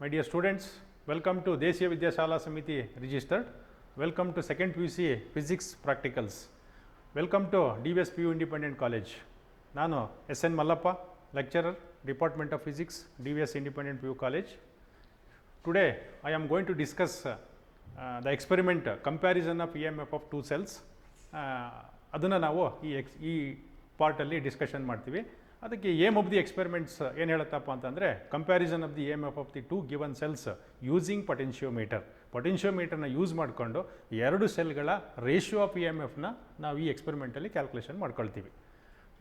My dear students, welcome to Deshiya Vidyashala Samiti registered. Welcome to second PUC Physics Practicals. Welcome to DVS PU Independent College. ನಾನು SN Mallappa, lecturer, Department of Physics, DVS Independent PU College. Today I am going to discuss the experiment comparison of EMF of two cells. ಅದನ್ನು ನಾವು ಈ ಪಾರ್ಟಲ್ಲಿ discussion ಮಾಡ್ತೀವಿ. ಅದಕ್ಕೆ aim of the experiments ಏನು ಹೇಳುತ್ತಪ್ಪ ಅಂತಂದರೆ comparison of the EMF of the two given cells using potentiometer. ಪೊಟೆನ್ಷಿಯೋಮೀಟರ್ನ use ಮಾಡಿಕೊಂಡು ಎರಡು ಸೆಲ್ಗಳ ರೇಷಿಯೋ ಆಫ್ EMFನ ನಾವು ಈ ಎಕ್ಸ್ಪೆರಿಮೆಂಟಲ್ಲಿ ಕ್ಯಾಲ್ಕುಲೇಷನ್ ಮಾಡ್ಕೊಳ್ತೀವಿ.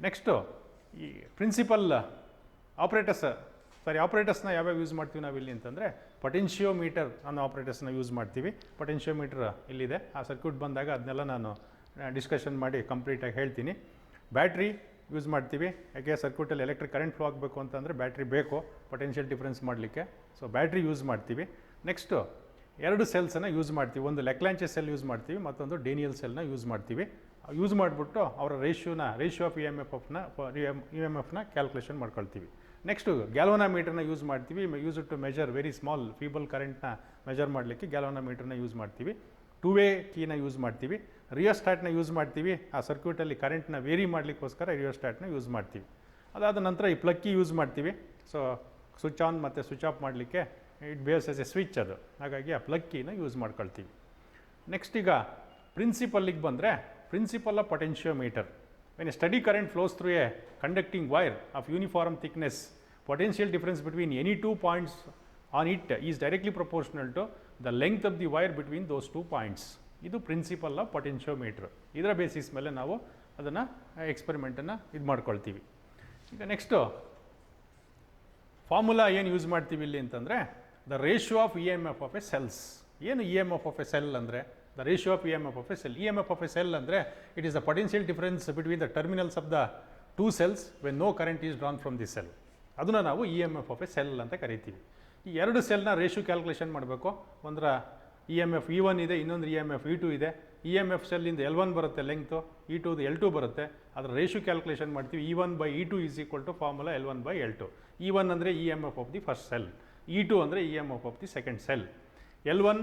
ನೆಕ್ಸ್ಟು ಈ ಪ್ರಿನ್ಸಿಪಲ್ ಆಪ್ರೇಟರ್ಸ್ನ ಯಾವ್ಯಾವ ಯೂಸ್ ಮಾಡ್ತೀವಿ ನಾವಿಲ್ಲಿ ಅಂತಂದರೆ ಪೊಟೆನ್ಷಿಯೋಮೀಟರ್ ಅನ್ನೋ ಆಪ್ರೇಟರ್ಸ್ನ ಯೂಸ್ ಮಾಡ್ತೀವಿ. ಪೊಟೆನ್ಷಿಯೋಮೀಟರ್ ಇಲ್ಲಿದೆ, ಆ ಸರ್ಕ್ಯೂಟ್ ಬಂದಾಗ ಅದನ್ನೆಲ್ಲ ನಾನು ಡಿಸ್ಕಷನ್ ಮಾಡಿ ಕಂಪ್ಲೀಟಾಗಿ ಹೇಳ್ತೀನಿ. ಬ್ಯಾಟ್ರಿ ಯೂಸ್ ಮಾಡ್ತೀವಿ, ಯಾಕೆ ಸರ್ಕ್ಯೂಟಲ್ಲಿ ಎಲೆಕ್ಟ್ರಿಕ್ ಕರೆಂಟ್ ಫ್ಲೋ ಆಗಬೇಕು ಅಂತಂದರೆ ಬ್ಯಾಟ್ರಿ ಬೇಕು ಪೊಟೆನ್ಷಿಯಲ್ ಡಿಫ್ರೆನ್ಸ್ ಮಾಡಲಿಕ್ಕೆ. ಸೊ ಬ್ಯಾಟ್ರಿ ಯೂಸ್ ಮಾಡ್ತೀವಿ. ನೆಕ್ಸ್ಟು ಎರಡು ಸೆಲ್ಸನ್ನು ಯೂಸ್ ಮಾಡ್ತೀವಿ, ಒಂದು ಲೆಕ್ಲಾಂಚೆ ಸೆಲ್ ಯೂಸ್ ಮಾಡ್ತೀವಿ, ಮತ್ತೊಂದು ಡೇನಿಯಲ್ ಸೆಲ್ನ ಯೂಸ್ ಮಾಡ್ತೀವಿ. ಯೂಸ್ ಮಾಡಿಬಿಟ್ಟು ಅವರ ರೇಷಿಯೋ ಆಫ್ EMFನ ಕ್ಯಾಲ್ಕುಲೇಷನ್ ಮಾಡ್ಕೊಳ್ತೀವಿ. ನೆಕ್ಸ್ಟು ಗ್ಯಾಲ್ವನಾಮೀಟರ್ನ ಯೂಸ್ ಮಾಡ್ತೀವಿ. Use to measure very small feeble ಕರೆಂಟ್ನ ಮೆಜರ್ ಮಾಡಲಿಕ್ಕೆ ಗ್ಯಾಲ್ವನಾಮೀಟರ್ನ ಯೂಸ್ ಮಾಡ್ತೀವಿ. ಟೂ ವೇ ಕೀನ ಯೂಸ್ ಮಾಡ್ತೀವಿ. ರಿಯೋಸ್ಟಾಟ್ನ ಯೂಸ್ ಮಾಡ್ತೀವಿ, ಆ ಸರ್ಕ್ಯೂಟಲ್ಲಿ ಕರೆಂಟ್ನ ವೇರಿ ಮಾಡಲಿಕ್ಕೋಸ್ಕರ ರಿಯೋಸ್ಟಾಟ್ನ ಯೂಸ್ ಮಾಡ್ತೀವಿ. ಅದಾದ ನಂತರ ಈ ಪ್ಲಗ್ ಕೀ ಯೂಸ್ ಮಾಡ್ತೀವಿ. ಸೊ ಸ್ವಿಚ್ ಆನ್ ಮತ್ತು ಸ್ವಿಚ್ ಆಫ್ ಮಾಡಲಿಕ್ಕೆ it base as a switch ಅದು, ಹಾಗಾಗಿ ಆ ಪ್ಲಗ್ ಕೀನ ಯೂಸ್ ಮಾಡ್ಕೊಳ್ತೀವಿ. ನೆಕ್ಸ್ಟ್ ಈಗ ಪ್ರಿನ್ಸಿಪಲ್ಲಿಗೆ ಬಂದರೆ principle of potentiometer. When a steady current flows through a conducting wire of uniform thickness, potential difference between any two points on it is directly proportional to the length of the wire between those two points. ಇದು principle of potentiometer. ಇದರ basis ಮೇಲೆ ನಾವು ಅದನ್ನು ಎಕ್ಸ್ಪೆರಿಮೆಂಟನ್ನು ಇದು ಮಾಡ್ಕೊಳ್ತೀವಿ. ಈಗ next formula ಏನು use ಮಾಡ್ತೀವಿ ಇಲ್ಲಿ ಅಂತಂದರೆ the ratio of EMF of a cells. ಏನು EMF ಆಫ್ ಎ ಸೆಲ್ ಅಂದರೆ the ratio of EMF of a cell. EMF of a cell ಅಂದರೆ it is the potential difference between the terminals of the two cells when no current is drawn from the cell. ಅದನ್ನು ನಾವು EMF of a cell ಅಂತ ಕರಿತೀವಿ. ಈ ಎರಡು ಸೆಲ್ನ ratio calculation ಮಾಡಬೇಕು. ಒಂದರ EMF E1 ಇದೆ, ಇನ್ನೊಂದು EMF E2 ಇದೆ. EMF ಸೆಲ್ಲಿಂದ L1 ಬರುತ್ತೆ ಲೆಂಗ್ತು, E2 L2 ಬರುತ್ತೆ. ಅದರ ರೇಷಿಯೋ ಕ್ಯಾಲ್ಕುಲೇಷನ್ ಮಾಡ್ತೀವಿ. E1/E2 is equal to formula L1/L2. E1 ಅಂದರೆ EMF of the first cell, E2 ಅಂದರೆ EMF of the second cell. L1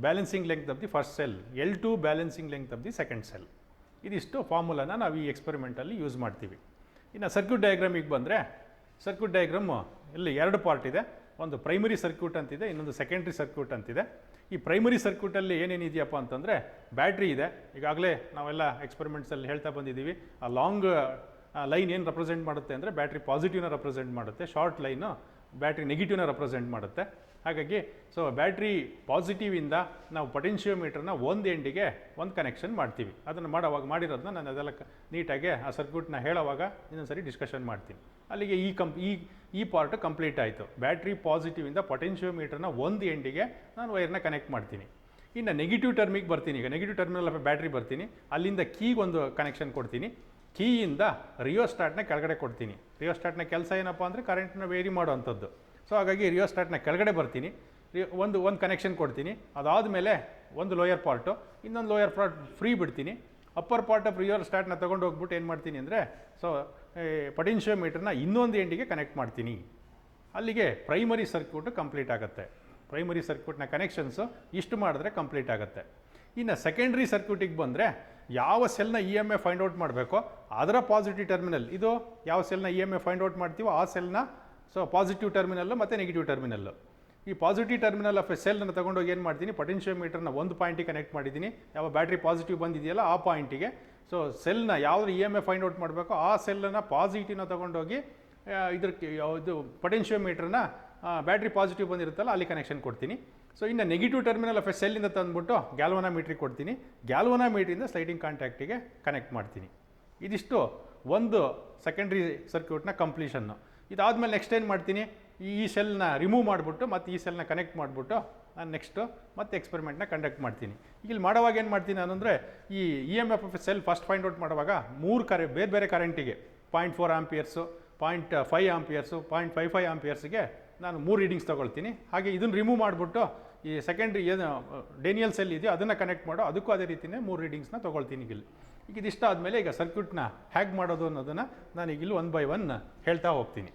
balancing length of the first cell, L2 balancing length of the second cell. ಇದಿಷ್ಟು ಫಾರ್ಮುಲಾನ ನಾವು ಈ experimentally use ಮಾಡ್ತೀವಿ. ಇನ್ನು circuit ಡಯಾಗ್ರಾಮಿಗೆ ಬಂದರೆ circuit diagram ಇಲ್ಲಿ ಎರಡು ಪಾರ್ಟ್ ಇದೆ. ಒಂದು ಪ್ರೈಮರಿ ಸರ್ಕ್ಯೂಟ್ ಅಂತಿದೆ, ಇನ್ನೊಂದು ಸೆಕೆಂಡ್ರಿ ಸರ್ಕ್ಯೂಟ್ ಅಂತಿದೆ. ಈ ಪ್ರೈಮರಿ ಸರ್ಕ್ಯೂಟಲ್ಲಿ ಏನೇನಿದೆಯಪ್ಪ ಅಂತಂದರೆ ಬ್ಯಾಟ್ರಿ ಇದೆ. ಈಗಾಗಲೇ ನಾವೆಲ್ಲ ಎಕ್ಸ್ಪೆರಿಮೆಂಟ್ಸಲ್ಲಿ ಹೇಳ್ತಾ ಬಂದಿದ್ದೀವಿ. ಆ ಲಾಂಗ್ ಲೈನ್ ಏನು ರೆಪ್ರೆಸೆಂಟ್ ಮಾಡುತ್ತೆ ಅಂದರೆ ಬ್ಯಾಟ್ರಿ ಪಾಸಿಟಿವ್ನ ರೆಪ್ರೆಸೆಂಟ್ ಮಾಡುತ್ತೆ, ಶಾರ್ಟ್ ಲೈನು ಬ್ಯಾಟ್ರಿ ನೆಗೆಟಿವ್ನ ರೆಪ್ರೆಸೆಂಟ್ ಮಾಡುತ್ತೆ. ಹಾಗಾಗಿ ಸೊ ಬ್ಯಾಟ್ರಿ ಪಾಸಿಟಿವಿಂದ ನಾವು ಪೊಟೆನ್ಷಿಯೋಮೀಟರ್ನ ಒಂದು ಎಂಡಿಗೆ ಒಂದು ಕನೆಕ್ಷನ್ ಮಾಡ್ತೀವಿ. ಅದನ್ನು ಮಾಡಿರೋದನ್ನ ನಾನು ಅದೆಲ್ಲ ನೀಟಾಗಿ ಆ ಸರ್ಕ್ಯೂಟ್ನ ಹೇಳೋವಾಗ ಇನ್ನೊಂದು ಸರಿ ಡಿಸ್ಕಷನ್ ಮಾಡ್ತೀನಿ. ಅಲ್ಲಿಗೆ ಈ ಪಾರ್ಟ್ ಕಂಪ್ಲೀಟ್ ಆಯಿತು. ಬ್ಯಾಟ್ರಿ ಪಾಸಿಟಿವಿಂದ ಪೊಟೆನ್ಷಿಯೋಮೀಟರ್ನ ಒಂದು ಎಂಡಿಗೆ ನಾನು ವೈರ್ನ ಕನೆಕ್ಟ್ ಮಾಡ್ತೀನಿ. ಇನ್ನು ನೆಗೆಟಿವ್ ಟರ್ಮಿಗೆ ಬರ್ತೀನಿ. ಈಗ ನೆಗೆಟಿವ್ ಟರ್ಮಿನಲ್ ಆಫ್ ಬ್ಯಾಟ್ರಿ ಬರ್ತೀನಿ, ಅಲ್ಲಿಂದ ಕೀಗೆ ಒಂದು ಕನೆಕ್ಷನ್ ಕೊಡ್ತೀನಿ. ಕೀಯಿಂದ ರಿಯೋಸ್ಟಾಟ್ನ ಕೆಳಗಡೆ ಕೊಡ್ತೀನಿ. ರಿಯೋಸ್ಟಾಟ್ನ ಕೆಲಸ ಏನಪ್ಪ ಅಂದರೆ ಕರೆಂಟ್ನ ವೇರಿ ಮಾಡೋವಂಥದ್ದು. ಸೊ ಹಾಗಾಗಿ ರಿಯೋಸ್ಟಾಟ್ನ ಕೆಳಗಡೆ ಬರ್ತೀನಿ, ಒಂದು ಕನೆಕ್ಷನ್ ಕೊಡ್ತೀನಿ. ಅದಾದಮೇಲೆ ಒಂದು ಲೋಯರ್ ಪಾರ್ಟು, ಇನ್ನೊಂದು ಲೋಯರ್ ಪಾರ್ಟ್ ಫ್ರೀ ಬಿಡ್ತೀನಿ. ಅಪ್ಪರ್ ಪಾರ್ಟ್ ಆಫ್ ರಿಯೋಸ್ಟಾಟ್ನ ತೊಗೊಂಡು ಹೋಗ್ಬಿಟ್ಟು ಏನು ಮಾಡ್ತೀನಿ ಅಂದರೆ ಸೊ ಪೊಟೆನ್ಷಿಯೋಮೀಟರ್ನ ಇನ್ನೊಂದು ಎಂಡಿಗೆ ಕನೆಕ್ಟ್ ಮಾಡ್ತೀನಿ. ಅಲ್ಲಿಗೆ ಪ್ರೈಮರಿ ಸರ್ಕ್ಯೂಟು ಕಂಪ್ಲೀಟ್ ಆಗುತ್ತೆ. ಪ್ರೈಮರಿ ಸರ್ಕ್ಯೂಟ್ನ ಕನೆಕ್ಷನ್ಸು ಇಷ್ಟು ಮಾಡಿದ್ರೆ ಕಂಪ್ಲೀಟ್ ಆಗುತ್ತೆ. ಇನ್ನು ಸೆಕೆಂಡ್ರಿ ಸರ್ಕ್ಯೂಟಿಗೆ ಬಂದರೆ ಯಾವ ಸೆಲ್ನ EMF ಫೈಂಡ್ ಔಟ್ ಮಾಡಬೇಕೋ ಅದರ ಪಾಸಿಟಿವ್ ಟರ್ಮಿನಲ್, ಇದು ಯಾವ ಸೆಲ್ನ EMF ಫೈಂಡ್ ಔಟ್ ಮಾಡ್ತೀವೋ ಆ ಸೆಲ್ನ ಸೊ ಪಾಸಿಟಿವ್ ಟರ್ಮಿನಲ್ಲು ಮತ್ತು ನೆಗೆಟಿವ್ ಟರ್ಮಿನಲ್ಲು. ಈ ಪಾಸಿಟಿವ್ ಟರ್ಮಿನಲ್ ಆಫ್ ಎ ಸೆಲ್ನ ತೊಗೊಂಡೋಗಿ ಏನು ಮಾಡ್ತೀನಿ, ಪೊಟೆನ್ಷಿಯೋಮೀಟರ್ನ ಒಂದು ಪಾಯಿಂಟಿಗೆ ಕನೆಕ್ಟ್ ಮಾಡಿದ್ದೀನಿ. ಯಾವ ಬ್ಯಾಟ್ರಿ ಪಾಸಿಟಿವ್ ಬಂದಿದೆಯಲ್ಲ ಆ ಪಾಯಿಂಟಿಗೆ. ಸೊ ಸೆಲ್ನ ಯಾವ್ದು EMF ಫೈಂಡ್ ಔಟ್ ಮಾಡಬೇಕೋ ಆ ಸೆಲ್ಲನ್ನು ಪಾಸಿಟಿವ್ನ ತೊಗೊಂಡೋಗಿ ಇದು ಪೊಟೆನ್ಷಿಯೋಮೀಟರ್ನ ಬ್ಯಾಟ್ರಿ ಪಾಸಿಟಿವ್ ಬಂದಿರುತ್ತಲ್ಲ ಅಲ್ಲಿ ಕನೆಕ್ಷನ್ ಕೊಡ್ತೀನಿ. ಸೊ ಇನ್ನು ನೆಗೆಟಿವ್ ಟರ್ಮಿನಲ್ ಆಫ್ ಎ ಸೆಲ್ಲಿಂದ ತಂದುಬಿಟ್ಟು ಗ್ಯಾಲ್ವನಾಮೀಟ್ರಿಗೆ ಕೊಡ್ತೀನಿ. ಗ್ಯಾಲ್ವನಾಮೀಟ್ರಿಂದ ಸ್ಲೈಡಿಂಗ್ ಕಾಂಟ್ಯಾಕ್ಟಿಗೆ ಕನೆಕ್ಟ್ ಮಾಡ್ತೀನಿ. ಇದಿಷ್ಟು ಒಂದು ಸೆಕೆಂಡ್ರಿ ಸರ್ಕ್ಯೂಟ್ನ ಕಂಪ್ಲೀಷನ್ನು. ಇದಾದಮೇಲೆ ನೆಕ್ಸ್ಟ್ ಏನು ಮಾಡ್ತೀನಿ, ಈ ಸೆಲ್ನ ರಿಮೂವ್ ಮಾಡಿಬಿಟ್ಟು ಮತ್ತು ಈ ಸೆಲ್ನ ಕನೆಕ್ಟ್ ಮಾಡಿಬಿಟ್ಟು ನಾನು ನೆಕ್ಸ್ಟು ಮತ್ತೆ ಎಕ್ಸ್ಪೆರಿಮೆಂಟ್ನ ಕಂಡಕ್ಟ್ ಮಾಡ್ತೀನಿ. ಈಗ ಇಲ್ಲಿ ಮಾಡುವಾಗ ಏನು ಮಾಡ್ತೀನಿ ನಾನು ಅಂದರೆ ಈ EMF of cell first find out ಮಾಡುವಾಗ ಬೇರೆ ಬೇರೆ ಕರೆಂಟಿಗೆ 0.4 ಆಂಪಿಯರ್ಸು, 0.5 ಆಂಪಿಯರ್ಸು, 0.55 ಆಂಪಿಯರ್ಸ್ಗೆ ನಾನು 3 ರೀಡಿಂಗ್ಸ್ ತೊಗೊಳ್ತೀನಿ. ಹಾಗೆ ಇದನ್ನು ರಿಮೂವ್ ಮಾಡಿಬಿಟ್ಟು ಈ ಸೆಕೆಂಡ್ರಿ ಏನು ಡೇನಿಯಲ್ ಸೆಲ್ ಇದೆಯೋ ಅದನ್ನು ಕನೆಕ್ಟ್ ಮಾಡೋ ಅದಕ್ಕೂ ಅದೇ ರೀತಿಯೇ 3 ರೀಡಿಂಗ್ಸ್ನ ತೊಗೊಳ್ತೀನಿ. ಈಗ ಇದಿಷ್ಟ ಆದಮೇಲೆ ಈಗ ಸರ್ಕ್ಯೂಟ್ನ ಹ್ಯಾಕ್ ಮಾಡೋದು ಅನ್ನೋದನ್ನು ನಾನು ಈಗಿಲ್ಲಿ 1 by 1 ಹೇಳ್ತಾ ಹೋಗ್ತೀನಿ.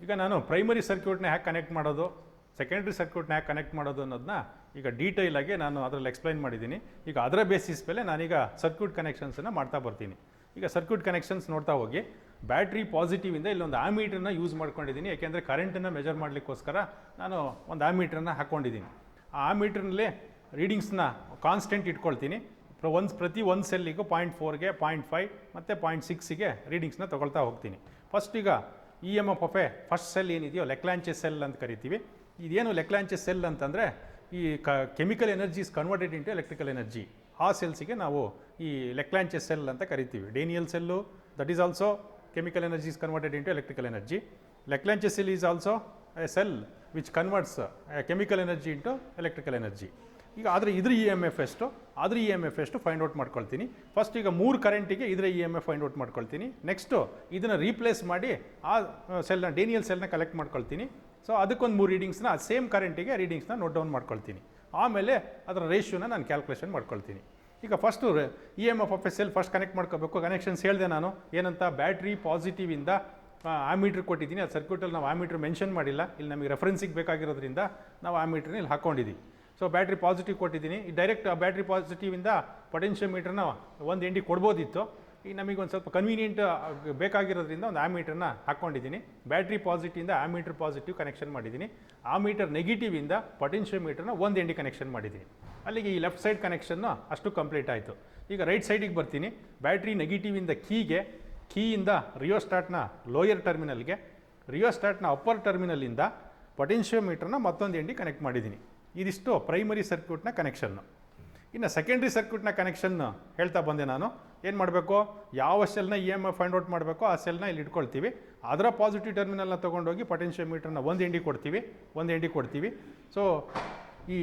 ಈಗ ನಾನು ಪ್ರೈಮರಿ ಸರ್ಕ್ಯೂಟ್ನ ಹ್ಯಾಕ್ ಕನೆಕ್ಟ್ ಮಾಡೋದು, ಸೆಕೆಂಡ್ರಿ ಸರ್ಕ್ಯೂಟ್ನ ಹ್ಯಾಕ್ ಕನೆಕ್ಟ್ ಮಾಡೋದು ಅನ್ನೋದನ್ನ ಈಗ ಡೀಟೇಲ್ ಆಗಿ ನಾನು ಅದರಲ್ಲಿ ಎಕ್ಸ್ಪ್ಲೈನ್ ಮಾಡಿದ್ದೀನಿ. ಈಗ ಅದರ ಬೇಸಿಸ್ ಮೇಲೆ ನಾನೀಗ ಸರ್ಕ್ಯೂಟ್ ಕನೆಕ್ಷನ್ಸನ್ನು ಮಾಡ್ತಾ ಬರ್ತೀನಿ. ಈಗ ಸರ್ಕ್ಯೂಟ್ ಕನೆಕ್ಷನ್ಸ್ ನೋಡ್ತಾ ಹೋಗಿ, ಬ್ಯಾಟ್ರಿ ಪಾಸಿಟಿವಿಂದ ಇಲ್ಲೊಂದು ಆಮೀಟ್ರನ್ನ ಯೂಸ್ ಮಾಡ್ಕೊಂಡಿದ್ದೀನಿ. ಯಾಕೆಂದರೆ ಕರೆಂಟನ್ನು ಮೆಜರ್ ಮಾಡಲಿಕ್ಕೋಸ್ಕರ ನಾನು ಒಂದು ಆಮೀಟ್ರನ್ನ ಹಾಕ್ಕೊಂಡಿದ್ದೀನಿ. ಆ ಆಮೀಟ್ರಲ್ಲೇ ರೀಡಿಂಗ್ಸ್ನ ಕಾನ್ಸ್ಟೆಂಟ್ ಇಟ್ಕೊಳ್ತೀನಿ. ಪ್ರತಿ ಒಂದು ಸೆಲ್ಲಿಗೂ 0.4ಗೆ 0.5 ಮತ್ತು 0.6ಗೆ ರೀಡಿಂಗ್ಸ್ನ ತೊಗೊಳ್ತಾ ಹೋಗ್ತೀನಿ. ಫಸ್ಟ್ ಈಗ EMF of A first cell ಏನಿದೆಯೋ ಲೆಕ್ಲಾಂಚೆ ಸೆಲ್ ಅಂತ ಕರಿತೀವಿ. ಇದೇನು ಲೆಕ್ಲಾಂಚೆ ಸೆಲ್ ಅಂತಂದರೆ ಈ chemical energy is converted into electrical energy. ಆ ಸೆಲ್ಸಿಗೆ ನಾವು ಈ ಲೆಕ್ಲಾಂಚೆ ಸೆಲ್ ಅಂತ ಕರಿತೀವಿ. Daniell cell, that is also chemical energy is converted into electrical energy. Leclanche cell is also a cell which converts chemical energy into electrical energy. ಈಗ ಆದರೆ ಇದ್ರ EMF ಎಷ್ಟು, ಅದ್ರ EMF ಎಷ್ಟು ಫೈಂಡ್ ಔಟ್ ಮಾಡ್ಕೊಳ್ತೀನಿ. First ಈಗ 3 ಕರೆಂಟಿಗೆ ಇದರ EMF ಫೈಂಡ್ ಔಟ್ ಮಾಡ್ಕೊಳ್ತೀನಿ. ನೆಕ್ಸ್ಟು ಇದನ್ನು ರೀಪ್ಲೇಸ್ ಮಾಡಿ ಆ ಸೆಲ್ನ ಡೇನಿಯಲ್ ಸೆಲ್ನ ಕಲೆಕ್ಟ್ ಮಾಡ್ಕೊಳ್ತೀನಿ. ಸೊ ಅದಕ್ಕೊಂದು 3 ರೀಡಿಂಗ್ಸ್ನ ಸೇಮ್ ಕರೆಂಟಿಗೆ ರೀಡಿಂಗ್ಸ್ನ ನೋಟ್ ಡೌನ್ ಮಾಡ್ಕೊಳ್ತೀನಿ. ಆಮೇಲೆ ಅದರ ರೇಷಿಯೋನ ನಾನು ಕ್ಯಾಲ್ಕುಲೇಷನ್ ಮಾಡ್ಕೊಳ್ತೀನಿ. ಈಗ first EMF of a cell first connect ಮಾಡ್ಕೋಬೇಕು. ಕನೆಕ್ಷನ್ಸ್ ಹೇಳಿದೆ ನಾನು ಏನಂತ, ಬ್ಯಾಟ್ರಿ ಪಾಸಿಟಿವಿಂದ ಆಮೀಟ್ರ್ ಕೊಟ್ಟಿದ್ದೀನಿ. ಅದು ಸರ್ಕ್ಯೂಟಲ್ಲಿ ನಾವು ಆಮೀಟ್ರ್ ಮೆನ್ಷನ್ ಮಾಡಿಲ್ಲ, ಇಲ್ಲಿ ನಮಗೆ ರೆಫರೆನ್ಸಿಗೆ ಬೇಕಾಗಿರೋದ್ರಿಂದ ನಾವು ಆಮೀಟ್ರನ್ನ ಇಲ್ಲಿ ಹಾಕ್ಕೊಂಡಿದ್ದೀವಿ. ಸೊ ಬ್ಯಾಟ್ರಿ ಪಾಸಿಟಿವ್ ಕೊಟ್ಟಿದ್ದೀನಿ. ಈ ಡೈರೆಕ್ಟ್ ಬ್ಯಾಟ್ರಿ ಪಾಸಿಟಿವಿಂದ ಪೊಟೆನ್ಷಿಯೋಮೀಟ್ರನ್ನ ಒಂದು ಎಂಡಿ ಕೊಡ್ಬೋದಿತ್ತು. ಈಗ ನಮಗೆ ಒಂದು ಸ್ವಲ್ಪ ಕನ್ವೀನಿಯೆಂಟ್ ಬೇಕಾಗಿರೋದ್ರಿಂದ ಒಂದು ಆಮೀಟ್ರನ್ನ ಹಾಕ್ಕೊಂಡಿದ್ದೀನಿ. ಬ್ಯಾಟ್ರಿ ಪಾಸಿಟಿವಿಂದ ಆಮೀಟ್ರ್ ಪಾಸಿಟಿವ್ ಕನೆಕ್ಷನ್ ಮಾಡಿದ್ದೀನಿ. ಆಮೀಟರ್ ನೆಗೆಟಿವಿಂದ ಪೊಟೆನ್ಷಿಯೋಮೀಟ್ರನ್ನ ಒಂದು ಎಂಡಿ ಕನೆಕ್ಷನ್ ಮಾಡಿದ್ದೀನಿ. ಅಲ್ಲಿಗೆ ಈ ಲೆಫ್ಟ್ ಸೈಡ್ ಕನೆಕ್ಷನ್ನು ಅಷ್ಟು ಕಂಪ್ಲೀಟ್ ಆಯಿತು. ಈಗ ರೈಟ್ ಸೈಡಿಗೆ ಬರ್ತೀನಿ. ಬ್ಯಾಟ್ರಿ ನೆಗೆಟಿವಿಂದ ಕೀಯಿಂದ ರಿಯೋಸ್ಟಾಟ್ನ ಲೋಯರ್ ಟರ್ಮಿನಲ್ಗೆ, ರಿಯೋಸ್ಟಾಟ್ನ ಅಪ್ಪರ್ ಟರ್ಮಿನಲ್ಲಿಂದ ಪೊಟೆನ್ಷಿಯೋಮೀಟ್ರನ್ನ ಮತ್ತೊಂದು ಎಂಡಿ ಕನೆಕ್ಟ್ ಮಾಡಿದ್ದೀನಿ. ಇದಿಷ್ಟು ಪ್ರೈಮರಿ ಸರ್ಕ್ಯೂಟ್ನ ಕನೆಕ್ಷನ್ನು. ಇನ್ನು ಸೆಕೆಂಡ್ರಿ ಸರ್ಕ್ಯೂಟ್ನ ಕನೆಕ್ಷನ್ ಹೇಳ್ತಾ ಬಂದೆ ನಾನು. ಏನು ಮಾಡಬೇಕು, ಯಾವ ಸೆಲ್ನ EMF ಫೈಂಡ್ ಔಟ್ ಮಾಡಬೇಕು ಆ ಸೆಲ್ನ ಇಲ್ಲಿ ಇಟ್ಕೊಳ್ತೀವಿ. ಅದರ ಪಾಸಿಟಿವ್ ಟರ್ಮಿನಲ್ನ ತೊಗೊಂಡೋಗಿ ಪೊಟೆನ್ಷಿಯೋಮೀಟ್ರನ್ನ ಒಂದು ಎಂಡಿ ಕೊಡ್ತೀವಿ. ಸೊ ಈ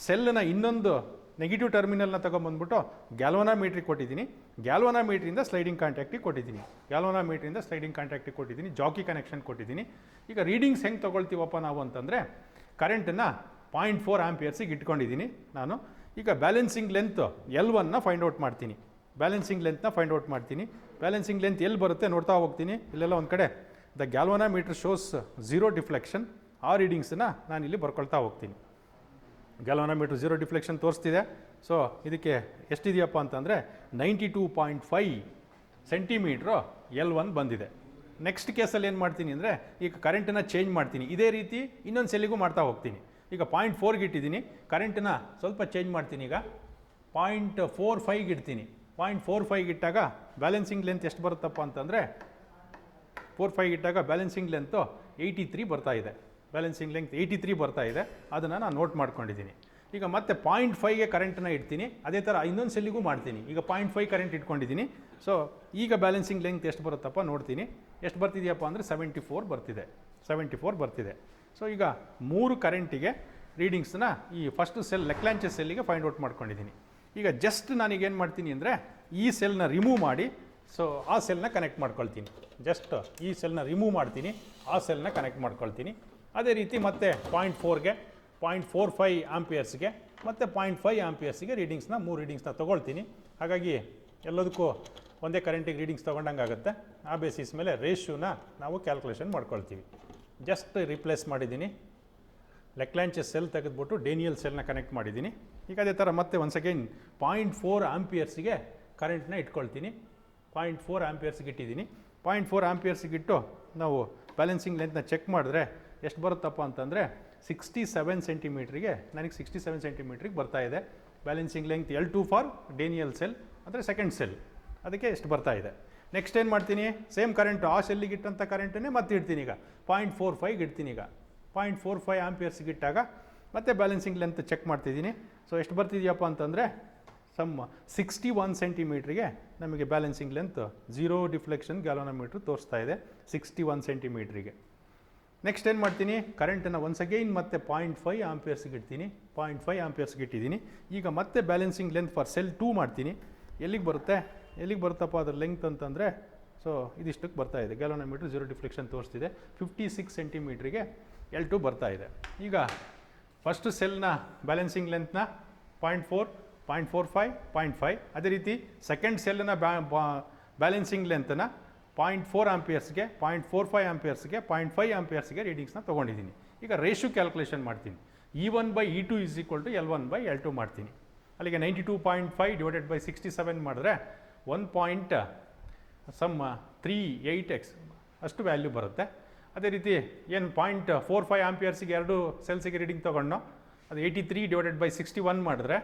ಸೆಲ್ನ ಇನ್ನೊಂದು ನೆಗೆಟಿವ್ ಟರ್ಮಿನಲ್ನ ತೊಗೊಂಬಂದ್ಬಿಟ್ಟು ಗ್ಯಾಲ್ವನಾಮೀಟ್ರಿಗೆ ಕೊಟ್ಟಿದ್ದೀನಿ. ಗ್ಯಾಲ್ವನಾಮೀಟ್ರಿಂದ ಸ್ಲೈಡಿಂಗ್ ಕಾಂಟ್ಯಾಕ್ಟಿಗೆ ಕೊಟ್ಟಿದ್ದೀನಿ. ಜಾಕಿ ಕನೆಕ್ಷನ್ ಕೊಟ್ಟಿದ್ದೀನಿ. ಈಗ ರೀಡಿಂಗ್ಸ್ ಹೆಂಗೆ ತೊಗೊಳ್ತೀವಪ್ಪ ನಾವು ಅಂತಂದರೆ, ಕರೆಂಟನ್ನು 0.4 ಆಂಪಿಯರ್ಸಿಗೆ ಇಟ್ಕೊಂಡಿದ್ದೀನಿ ನಾನು. ಈಗ ಬ್ಯಾಲೆನ್ಸಿಂಗ್ ಲೆಂತ್ L1ನ ಫೈಂಡ್ ಔಟ್ ಮಾಡ್ತೀನಿ. ಬ್ಯಾಲೆನ್ಸಿಂಗ್ ಲೆಂತ್ ಎಲ್ಲಿ ಬರುತ್ತೆ ನೋಡ್ತಾ ಹೋಗ್ತೀನಿ. ಇಲ್ಲೆಲ್ಲ ಒಂದು ಕಡೆ ದ ಗ್ಯಾಲ್ವನಾಮೀಟರ್ ಶೋಸ್ 0 ಡಿಫ್ಲೆಕ್ಷನ್. ಆ ರೀಡಿಂಗ್ಸನ್ನ ನಾನು ಇಲ್ಲಿ ಬರ್ಕೊಳ್ತಾ ಹೋಗ್ತೀನಿ. ಗ್ಯಾಲ್ವನಾಮೀಟರ್ 0 ಡಿಫ್ಲೆಕ್ಷನ್ ತೋರಿಸ್ತಿದೆ. ಸೊ ಇದಕ್ಕೆ ಎಷ್ಟಿದೆಯಪ್ಪ ಅಂತಂದರೆ 92.5 ಸೆಂಟಿಮೀಟ್ರು L1 ಬಂದಿದೆ. ನೆಕ್ಸ್ಟ್ ಕೇಸಲ್ಲಿ ಏನು ಮಾಡ್ತೀನಿ ಅಂದರೆ, ಈಗ ಕರೆಂಟನ್ನು ಚೇಂಜ್ ಮಾಡ್ತೀನಿ. ಇದೇ ರೀತಿ ಇನ್ನೊಂದು ಸೆಲ್ಲಿಗೂ ಮಾಡ್ತಾ ಹೋಗ್ತೀನಿ. ಈಗ 0.4ಗೆ ಇಟ್ಟಿದ್ದೀನಿ, ಕರೆಂಟನ್ನ ಸ್ವಲ್ಪ ಚೇಂಜ್ ಮಾಡ್ತೀನಿ. ಈಗ 0.45ಗೆ ಇಡ್ತೀನಿ. 0.45ಗೆ ಇಟ್ಟಾಗ ಬ್ಯಾಲೆನ್ಸಿಂಗ್ ಲೆಂತ್ ಎಷ್ಟು ಬರುತ್ತಪ್ಪ ಅಂತಂದರೆ, 45 ಇಟ್ಟಾಗ ಬ್ಯಾಲೆನ್ಸಿಂಗ್ ಲೆಂತು 83 ಬರ್ತಾ ಇದೆ. ಅದನ್ನು ನಾನು ನೋಟ್ ಮಾಡ್ಕೊಂಡಿದ್ದೀನಿ. ಈಗ ಮತ್ತೆ 0.5ಗೆ ಕರೆಂಟನ್ನು ಇಡ್ತೀನಿ. ಅದೇ ಥರ ಇನ್ನೊಂದು ಸೆಲ್ಲಿಗೂ ಮಾಡ್ತೀನಿ. ಈಗ 0.5 ಕರೆಂಟ್ ಇಟ್ಕೊಂಡಿದ್ದೀನಿ. ಸೊ ಈಗ ಬ್ಯಾಲೆನ್ಸಿಂಗ್ ಲೆಂತ್ ಎಷ್ಟು ಬರುತ್ತಪ್ಪ ನೋಡ್ತೀನಿ. ಎಷ್ಟು ಬರ್ತಿದೆಯಪ್ಪ ಅಂದರೆ 74 ಬರ್ತಿದೆ. ಸೊ ಈಗ 3 ಕರೆಂಟಿಗೆ ರೀಡಿಂಗ್ಸ್ನ ಈ ಫಸ್ಟ್ ಸೆಲ್ ಲೆಕ್ಲಾಂಚೆ ಸೆಲ್ಲಿಗೆ ಫೈಂಡ್ ಔಟ್ ಮಾಡ್ಕೊಂಡಿದ್ದೀನಿ. ಈಗ ಜಸ್ಟ್ ನಾನೀಗೇನು ಮಾಡ್ತೀನಿ ಅಂದರೆ, ಈ ಸೆಲ್ನ ರಿಮೂವ್ ಮಾಡಿ ಸೊ ಆ ಸೆಲ್ನ ಕನೆಕ್ಟ್ ಮಾಡ್ಕೊಳ್ತೀನಿ. ಜಸ್ಟ್ ಈ ಸೆಲ್ನ ರಿಮೂವ್ ಮಾಡ್ತೀನಿ, ಆ ಸೆಲ್ನ ಕನೆಕ್ಟ್ ಮಾಡ್ಕೊಳ್ತೀನಿ. ಅದೇ ರೀತಿ ಮತ್ತೆ 0.4ಗೆ 0.45 ಆಂಪಿಯರ್ಸ್ಗೆ ಮತ್ತು 0.5 ಆಂಪಿಯರ್ಸ್ಗೆ ರೀಡಿಂಗ್ಸ್ನ 3 ರೀಡಿಂಗ್ಸ್ನ ತೊಗೊಳ್ತೀನಿ. ಹಾಗಾಗಿ ಎಲ್ಲದಕ್ಕೂ ಒಂದೇ ಕರೆಂಟಿಗೆ ರೀಡಿಂಗ್ಸ್ ತೊಗೊಂಡಂಗೆ ಆಗುತ್ತೆ. ಆ ಬೇಸಿಸ್ ಮೇಲೆ ರೇಷಿಯೋನ ನಾವು ಕ್ಯಾಲ್ಕುಲೇಷನ್ ಮಾಡ್ಕೊಳ್ತೀವಿ. ಜಸ್ಟ್ ರಿಪ್ಲೇಸ್ ಮಾಡಿದ್ದೀನಿ. ಲೆಕ್ಲಾಂಚೆ ಸೆಲ್ ತೆಗೆದುಬಿಟ್ಟು ಡೇನಿಯಲ್ ಸೆಲ್ನ ಕನೆಕ್ಟ್ ಮಾಡಿದ್ದೀನಿ. ಈಗ ಅದೇ ಥರ ಮತ್ತೆ ಒನ್ಸ್ ಅಗೈನ್ 0.4 ಆಂಪಿಯರ್ಸ್ಗೆ ಕರೆಂಟ್ನ ಇಟ್ಕೊಳ್ತೀನಿ. 0.4 ಆಂಪಿಯರ್ಸ್ಗೆ ಇಟ್ಟಿದ್ದೀನಿ. 0.4 ಆಂಪಿಯರ್ಸ್ಗೆ ಇಟ್ಟು ನಾವು ಬ್ಯಾಲೆನ್ಸಿಂಗ್ ಲೆಂತ್ನ ಚೆಕ್ ಮಾಡಿದ್ರೆ ಎಷ್ಟು ಬರುತ್ತಪ್ಪ ಅಂತಂದರೆ 67 ಸೆಂಟಿಮೀಟ್ರಿಗೆ ನನಗೆ 67 ಸೆಂಟಿಮೀಟ್ರಿಗೆ ಬರ್ತಾ ಇದೆ. Balancing length L2 for Daniel cell ಅಂದರೆ ಸೆಕೆಂಡ್ ಸೆಲ್, ಅದಕ್ಕೆ ಎಷ್ಟು ಬರ್ತಾ ಇದೆ. ನೆಕ್ಸ್ಟ್ ಏನು ಮಾಡ್ತೀನಿ, ಸೇಮ್ ಕರೆಂಟು ಆ ಸೆಲ್ಲಿಗೆ ಇಟ್ಟಂಥ ಕರೆಂಟನ್ನೇ ಮತ್ತೆ ಇಡ್ತೀನಿ. ಈಗ 0.45ಗೆ ಇಡ್ತೀನಿ. ಈಗ 0.45 ಆಂಪಿಯರ್ಸ್ಗೆ ಇಟ್ಟಾಗ ಮತ್ತೆ ಬ್ಯಾಲೆನ್ಸಿಂಗ್ ಲೆಂತ್ ಚೆಕ್ ಮಾಡ್ತಿದ್ದೀನಿ. ಸೊ ಎಷ್ಟು ಬರ್ತಿದೆಯಪ್ಪ ಅಂತಂದರೆ 61 ಸೆಂಟಿಮೀಟ್ರಿಗೆ ನಮಗೆ ಬ್ಯಾಲೆನ್ಸಿಂಗ್ ಲೆಂತ್ 0 ಡಿಫ್ಲೆಕ್ಷನ್ ಗ್ಯಾಲೋನೋಮೀಟ್ರ್ ತೋರಿಸ್ತಾ ಇದೆ 61 ಸೆಂಟಿಮೀಟ್ರಿಗೆ. ನೆಕ್ಸ್ಟ್ ಏನು ಮಾಡ್ತೀನಿ, ಕರೆಂಟನ್ನು ಒನ್ಸ್ ಅಗೈನ್ ಮತ್ತೆ 0.5 ಆಂಪಿಯರ್ಸ್ಗೆ ಇಡ್ತೀನಿ. 0.5 ಆಂಪಿಯರ್ಸ್ಗೆ ಇಟ್ಟಿದ್ದೀನಿ. ಈಗ ಮತ್ತೆ ಬ್ಯಾಲೆನ್ಸಿಂಗ್ ಲೆಂತ್ ಫಾರ್ ಸೆಲ್ 2 ಮಾಡ್ತೀನಿ. ಎಲ್ಲಿಗೆ ಬರುತ್ತಪ್ಪ ಅದರ ಲೆಂತ್ ಅಂತಂದರೆ, ಸೊ ಇದಿಷ್ಟಕ್ಕೆ ಬರ್ತಾ ಇದೆ. ಗ್ಯಾಲೋನೋಮೀಟ್ರ್ 0 ಡಿಫ್ಲೆಕ್ಷನ್ ತೋರಿಸ್ತಿದೆ. 56 ಸೆಂಟಿಮೀಟ್ರಿಗೆ L2 ಬರ್ತಾ ಇದೆ. ಈಗ ಫಸ್ಟ್ ಸೆಲ್ನ ಬ್ಯಾಲೆನ್ಸಿಂಗ್ ಲೆಂತ್ನ 0.4, 0.45, 0.5. ಅದೇ ರೀತಿ ಸೆಕೆಂಡ್ ಸೆಲ್ನ ಬ್ಯಾಲೆನ್ಸಿಂಗ್ ಲೆಂತನ್ನು 0.4 ಆಂಪಿಯರ್ಸ್ಗೆ 0.45 ಆಂಪಿಯರ್ಸ್ಗೆ 0.5 ಆಂಪಿಯರ್ಸ್ಗೆ ರೀಡಿಂಗ್ಸ್ನ ತೊಗೊಂಡಿದ್ದೀನಿ. ಈಗ ರೇಷು ಕ್ಯಾಲ್ಕುಲೇಷನ್ ಮಾಡ್ತೀನಿ. E1/E2 = L1/L2 ಮಾಡ್ತೀನಿ. ಅಲ್ಲಿಗೆ 92.5 ಡಿವೈಡೆಡ್ ಬೈ 67 ಮಾಡಿದ್ರೆ 1.38x ಅಷ್ಟು ವ್ಯಾಲ್ಯೂ ಬರುತ್ತೆ. ಅದೇ ರೀತಿ ಏನು 0.45 ಆಂಪಿಯರ್ಸಿಗೆ ಎರಡು ಸೆಲ್ಸಿಗೆ ರೀಡಿಂಗ್ ತೊಗೊಂಡು ಅದು 83 ಡಿವೈಡೆಡ್ ಬೈ 61 ಮಾಡಿದ್ರೆ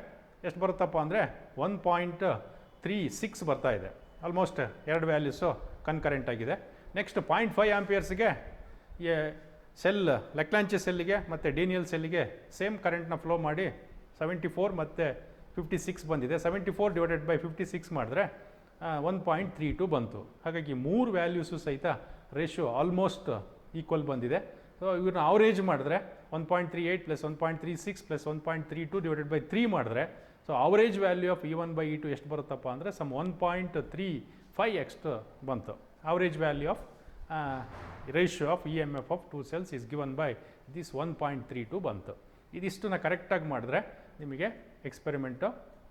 ಎಷ್ಟು ಬರುತ್ತಪ್ಪ ಅಂದರೆ 1.36 ಬರ್ತಾ ಇದೆ. ಆಲ್ಮೋಸ್ಟ್ ಎರಡು ವ್ಯಾಲ್ಯೂಸು ಕನ್ಕರೆಂಟ್ ಆಗಿದೆ. ನೆಕ್ಸ್ಟ್ 0.5 ಆಂಪಿಯರ್ಸ್ಗೆ ಸೆಲ್ ಲೆಕ್ಲಾಂಚೆ ಸೆಲ್ಲಿಗೆ ಮತ್ತು ಡೇನಿಯಲ್ ಸೆಲ್ಲಿಗೆ ಸೇಮ್ ಕರೆಂಟ್ನ ಫ್ಲೋ ಮಾಡಿ 74 ಮತ್ತು 56 ಬಂದಿದೆ. 74 ಡಿವೈಡೆಡ್ ಬೈ 56 ಮಾಡಿದ್ರೆ 1.32 ಬಂತು. ಹಾಗಾಗಿ ಮೂರು ವ್ಯಾಲ್ಯೂಸು ಸಹಿತ ರೇಷಿಯೋ ಆಲ್ಮೋಸ್ಟ್ ಈಕ್ವಲ್ ಬಂದಿದೆ. ಸೊ ಇವ್ರನ್ನ ಅವರೇಜ್ ಮಾಡಿದ್ರೆ 1.38 + 1.36 + 1.32 ಡಿವೈಡೆಡ್ ಬೈ 3 ಮಾಡಿದ್ರೆ so average value of E1/E2 ಎಷ್ಟು ಬರುತ್ತಪ್ಪ ಅಂದರೆ 1.35x ಬಂತು. Average value of ratio of EMF of two cells is given by this 1.32 ಬಂತು. ಇದಿಷ್ಟನ್ನ ಕರೆಕ್ಟಾಗಿ ಮಾಡಿದ್ರೆ ನಿಮಗೆ ಎಕ್ಸ್ಪೆರಿಮೆಂಟು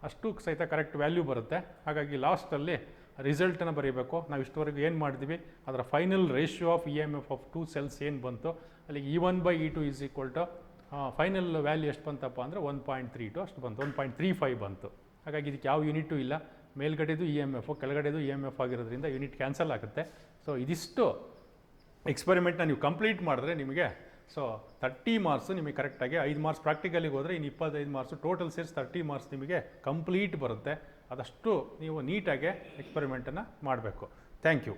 ಅಷ್ಟು ಸಹಿತ ಕರೆಕ್ಟ್ ವ್ಯಾಲ್ಯೂ ಬರುತ್ತೆ. ಹಾಗಾಗಿ ಲಾಸ್ಟಲ್ಲಿ ರಿಸಲ್ಟನ್ನು ಬರೀಬೇಕು. ನಾವು ಇಷ್ಟವರೆಗೂ ಏನು ಮಾಡಿದ್ವಿ ಅದರ final ratio of EMF of two cells ಏನು ಬಂತು ಅಲ್ಲಿಗೆ E1/E2 ಫೈನಲ್ ವ್ಯಾಲ್ಯೂ ಎಷ್ಟು ಬಂತಪ್ಪ ಅಂದರೆ 1.32 ಅಷ್ಟು ಬಂತು. 1.35 ಬಂತು. ಹಾಗಾಗಿ ಇದಕ್ಕೆ ಯಾವ ಯೂನಿಟು ಇಲ್ಲ. ಮೇಲ್ಗಡೆದು EMF ಕೆಳಗಡೆದು EMF ಆಗಿರೋದ್ರಿಂದ ಯೂನಿಟ್ ಕ್ಯಾನ್ಸಲ್ ಆಗುತ್ತೆ. ಸೊ ಇದಿಷ್ಟು ಎಕ್ಸ್ಪೆರಿಮೆಂಟ್ನ ನೀವು ಕಂಪ್ಲೀಟ್ ಮಾಡಿದ್ರೆ ನಿಮಗೆ ಸೊ 30 ಮಾರ್ಕ್ಸು ನಿಮಗೆ ಕರೆಕ್ಟಾಗಿ 5 ಮಾರ್ಕ್ಸ್ ಪ್ರಾಕ್ಟಿಕಲಿಗೆ ಹೋದರೆ ಇನ್ನು 25 ಮಾರ್ಕ್ಸು ಟೋಟಲ್ ಸೇರಿಸಿ 30 ಮಾರ್ಕ್ಸ್ ನಿಮಗೆ ಕಂಪ್ಲೀಟ್ ಬರುತ್ತೆ. ಅದಷ್ಟು ನೀವು ನೀಟಾಗಿ ಎಕ್ಸ್ಪೆರಿಮೆಂಟನ್ನು ಮಾಡಬೇಕು. Thank you.